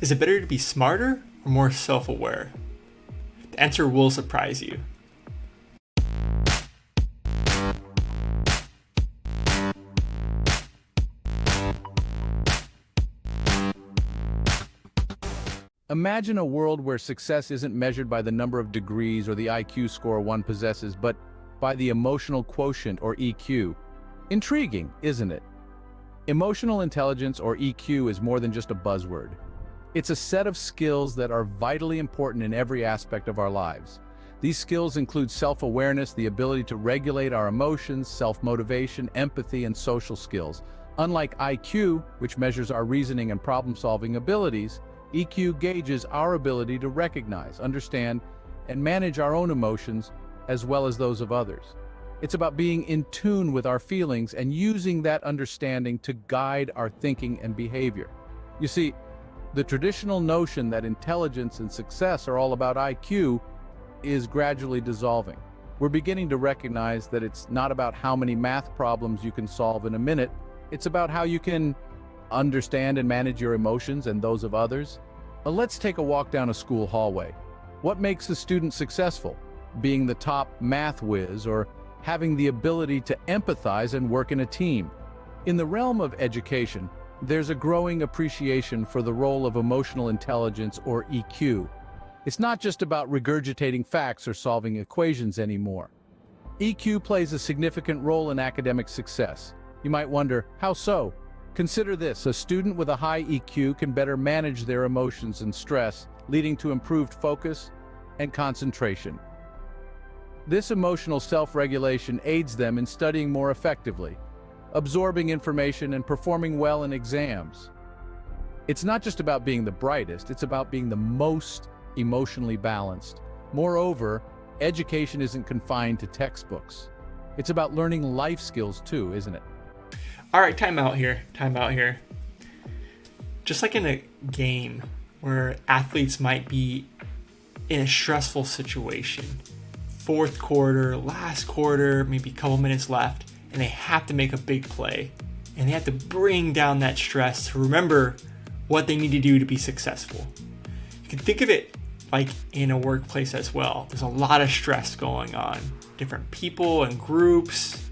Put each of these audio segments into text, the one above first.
Is it better to be smarter or more self-aware? The answer will surprise you. Imagine a world where success isn't measured by the number of degrees or the IQ score one possesses, but by the emotional quotient or EQ. Intriguing, isn't it? Emotional intelligence or EQ is more than just a buzzword. It's a set of skills that are vitally important in every aspect of our lives. These skills include self-awareness, the ability to regulate our emotions, self-motivation, empathy, and social skills. Unlike IQ, which measures our reasoning and problem-solving abilities, EQ gauges our ability to recognize, understand, and manage our own emotions as well as those of others. It's about being in tune with our feelings and using that understanding to guide our thinking and behavior. You see, the traditional notion that intelligence and success are all about IQ is gradually dissolving. We're beginning to recognize that it's not about how many math problems you can solve in a minute, it's about how you can understand and manage your emotions and those of others. Let's take a walk down a school hallway. What makes a student successful? Being the top math whiz or having the ability to empathize and work in a team? In the realm of education, there's a growing appreciation for the role of emotional intelligence or EQ. It's not just about regurgitating facts or solving equations anymore. EQ plays a significant role in academic success. You might wonder, how so? Consider this: a student with a high EQ can better manage their emotions and stress, leading to improved focus and concentration. This emotional self-regulation aids them in studying more effectively, absorbing information, and performing well in exams. It's not just about being the brightest, it's about being the most emotionally balanced. Moreover, education isn't confined to textbooks. It's about learning life skills too, isn't it? All right, time out here. Just like in a game where athletes might be in a stressful situation, fourth quarter, last quarter, maybe a couple minutes left, and they have to make a big play, and they have to bring down that stress to remember what they need to do to be successful. You can think of it like in a workplace as well. There's a lot of stress going on, different people and groups.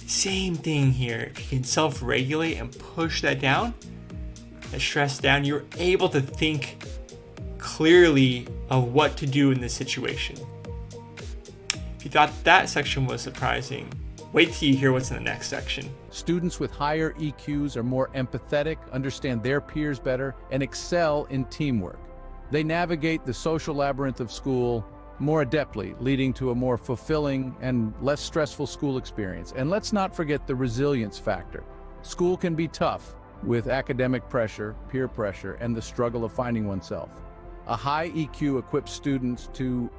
Same thing here. If you can self-regulate and push that down, that stress down, you're able to think clearly of what to do in this situation. If you thought that section was surprising, wait till you hear what's in the next section. Students with higher EQs are more empathetic, understand their peers better, and excel in teamwork. They navigate the social labyrinth of school more adeptly, leading to a more fulfilling and less stressful school experience. And let's not forget the resilience factor. School can be tough with academic pressure, peer pressure, and the struggle of finding oneself. A high EQ equips students to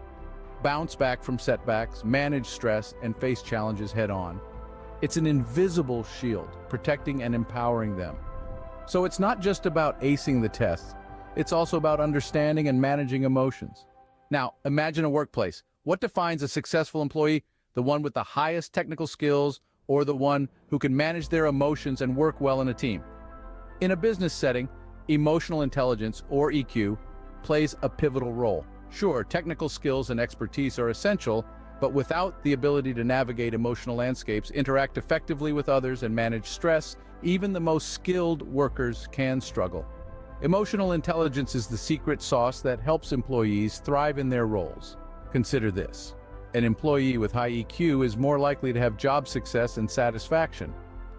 bounce back from setbacks, manage stress, and face challenges head-on. It's an invisible shield, protecting and empowering them. So it's not just about acing the tests, it's also about understanding and managing emotions. Now, imagine a workplace. What defines a successful employee? The one with the highest technical skills or the one who can manage their emotions and work well in a team? In a business setting, emotional intelligence, or EQ, plays a pivotal role. Sure, technical skills and expertise are essential, but without the ability to navigate emotional landscapes, interact effectively with others, and manage stress, even the most skilled workers can struggle. Emotional intelligence is the secret sauce that helps employees thrive in their roles. Consider this: an employee with high EQ is more likely to have job success and satisfaction.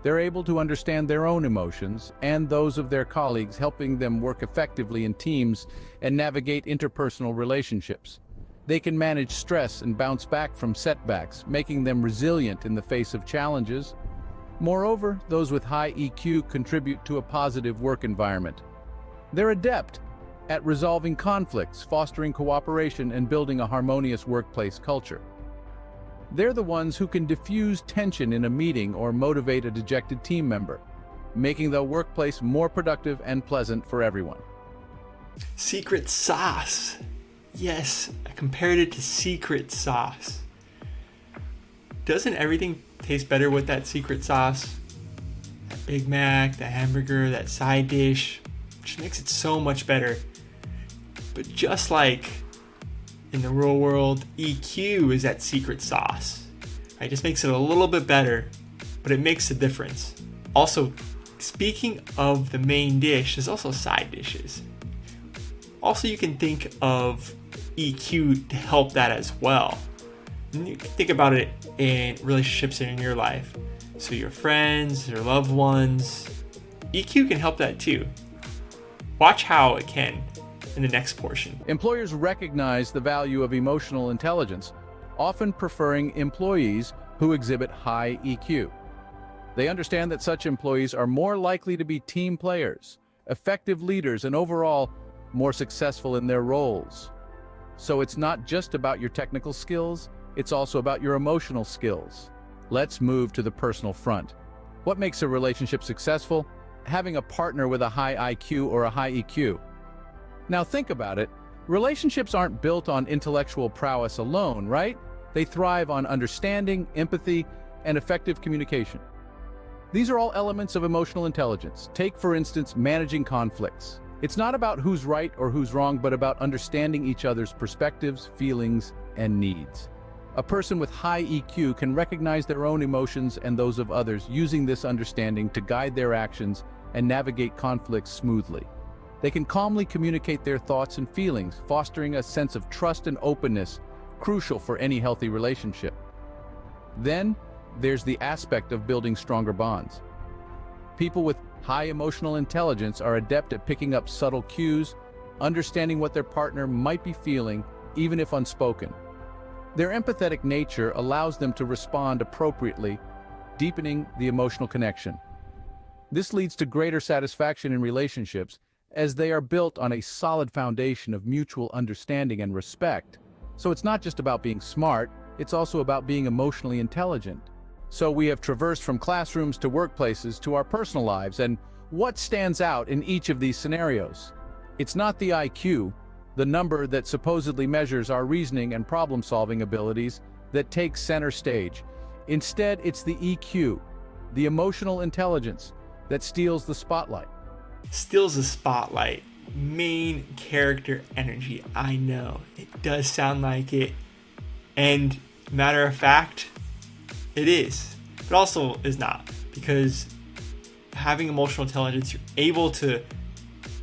They're able to understand their own emotions and those of their colleagues, helping them work effectively in teams and navigate interpersonal relationships. They can manage stress and bounce back from setbacks, making them resilient in the face of challenges. Moreover, those with high EQ contribute to a positive work environment. They're adept at resolving conflicts, fostering cooperation, and building a harmonious workplace culture. They're the ones who can diffuse tension in a meeting or motivate a dejected team member, making the workplace more productive and pleasant for everyone. Secret sauce. Yes, I compared it to secret sauce. Doesn't everything taste better with that secret sauce? That Big Mac, that hamburger, that side dish, which makes it so much better. But just like in the real world, EQ is that secret sauce. It just makes it a little bit better, but it makes a difference. Also, speaking of the main dish, there's also side dishes. Also, you can think of EQ to help that as well. And you can think about it in relationships and in your life. So your friends, your loved ones, EQ can help that too. Watch how it can in the next portion. Employers recognize the value of emotional intelligence, often preferring employees who exhibit high EQ. They understand that such employees are more likely to be team players, effective leaders, and overall more successful in their roles. So it's not just about your technical skills, it's also about your emotional skills. Let's move to the personal front. What makes a relationship successful? Having a partner with a high IQ or a high EQ. Now think about it. Relationships aren't built on intellectual prowess alone, right? They thrive on understanding, empathy, and effective communication. These are all elements of emotional intelligence. Take, for instance, managing conflicts. It's not about who's right or who's wrong, but about understanding each other's perspectives, feelings, and needs. A person with high EQ can recognize their own emotions and those of others, using this understanding to guide their actions and navigate conflicts smoothly. They can calmly communicate their thoughts and feelings, fostering a sense of trust and openness, crucial for any healthy relationship. Then, there's the aspect of building stronger bonds. People with high emotional intelligence are adept at picking up subtle cues, understanding what their partner might be feeling, even if unspoken. Their empathetic nature allows them to respond appropriately, deepening the emotional connection. This leads to greater satisfaction in relationships, as they are built on a solid foundation of mutual understanding and respect. So it's not just about being smart, it's also about being emotionally intelligent. So we have traversed from classrooms to workplaces to our personal lives, and what stands out in each of these scenarios? It's not the IQ, the number that supposedly measures our reasoning and problem-solving abilities, that takes center stage. Instead, it's the EQ, the emotional intelligence, that steals the spotlight. Steals the spotlight. Main character energy. I know, it does sound like it. And matter of fact, it is, but also is not, because having emotional intelligence, you're able to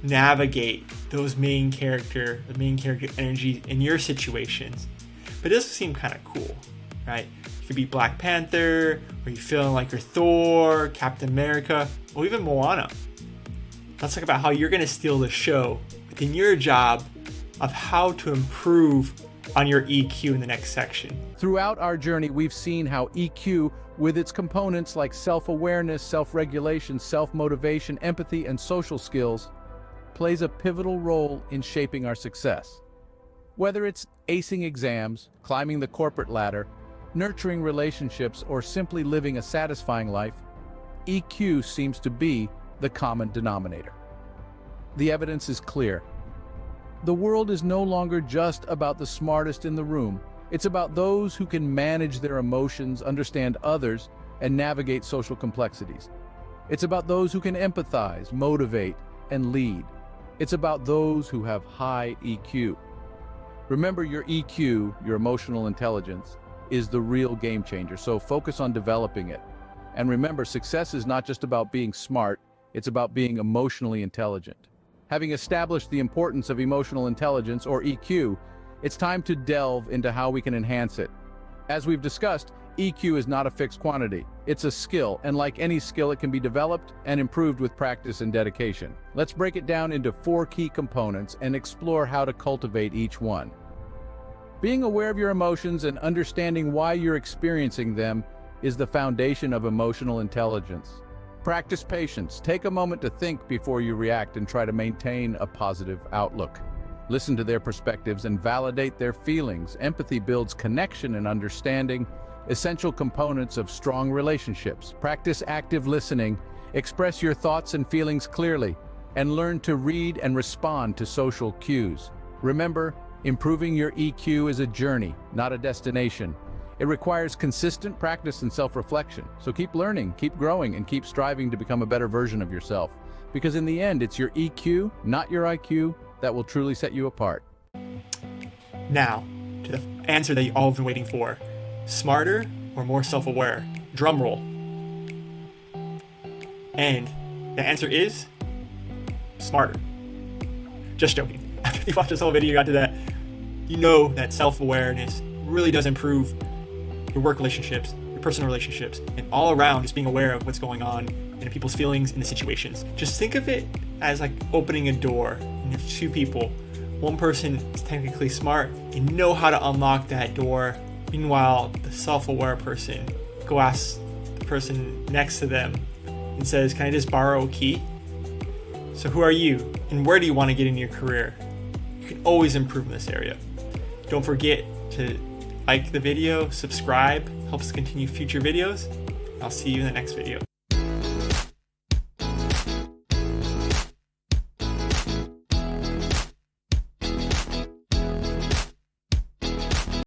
navigate the main character energy in your situations. But it does seem kind of cool, right? You could be Black Panther, or you feeling like you're Thor, Captain America, or even Moana. Let's talk about how you're going to steal the show within your job of how to improve on your EQ in the next section. Throughout our journey, we've seen how EQ, with its components like self-awareness, self-regulation, self-motivation, empathy, and social skills, plays a pivotal role in shaping our success. Whether it's acing exams, climbing the corporate ladder, nurturing relationships, or simply living a satisfying life, EQ seems to be the common denominator. The evidence is clear. The world is no longer just about the smartest in the room. It's about those who can manage their emotions, understand others, and navigate social complexities. It's about those who can empathize, motivate, and lead. It's about those who have high EQ. Remember, your EQ, your emotional intelligence, is the real game changer, so focus on developing it. And remember, success is not just about being smart, it's about being emotionally intelligent. Having established the importance of emotional intelligence, or EQ, it's time to delve into how we can enhance it. As we've discussed, EQ is not a fixed quantity. It's a skill, and like any skill, it can be developed and improved with practice and dedication. Let's break it down into 4 key components and explore how to cultivate each one. Being aware of your emotions and understanding why you're experiencing them is the foundation of emotional intelligence. Practice patience. Take a moment to think before you react and try to maintain a positive outlook. Listen to their perspectives and validate their feelings. Empathy builds connection and understanding, essential components of strong relationships. Practice active listening. Express your thoughts and feelings clearly, and learn to read and respond to social cues. Remember, improving your EQ is a journey, not a destination. It requires consistent practice and self-reflection. So keep learning, keep growing, and keep striving to become a better version of yourself. Because in the end, it's your EQ, not your IQ, that will truly set you apart. Now, to the answer that you all have been waiting for. Smarter or more self-aware? Drum roll. And the answer is smarter. Just joking. After you watch this whole video, you got to that, you know that self-awareness really does improve your work relationships, your personal relationships, and all around just being aware of what's going on and people's feelings in the situations. Just think of it as like opening a door, and there's two people. One person is technically smart and know how to unlock that door. Meanwhile, the self-aware person go ask the person next to them and says, "Can I just borrow a key?" So who are you, and where do you want to get in your career? You can always improve in this area. Don't forget to like the video, subscribe, helps continue future videos. I'll see you in the next video.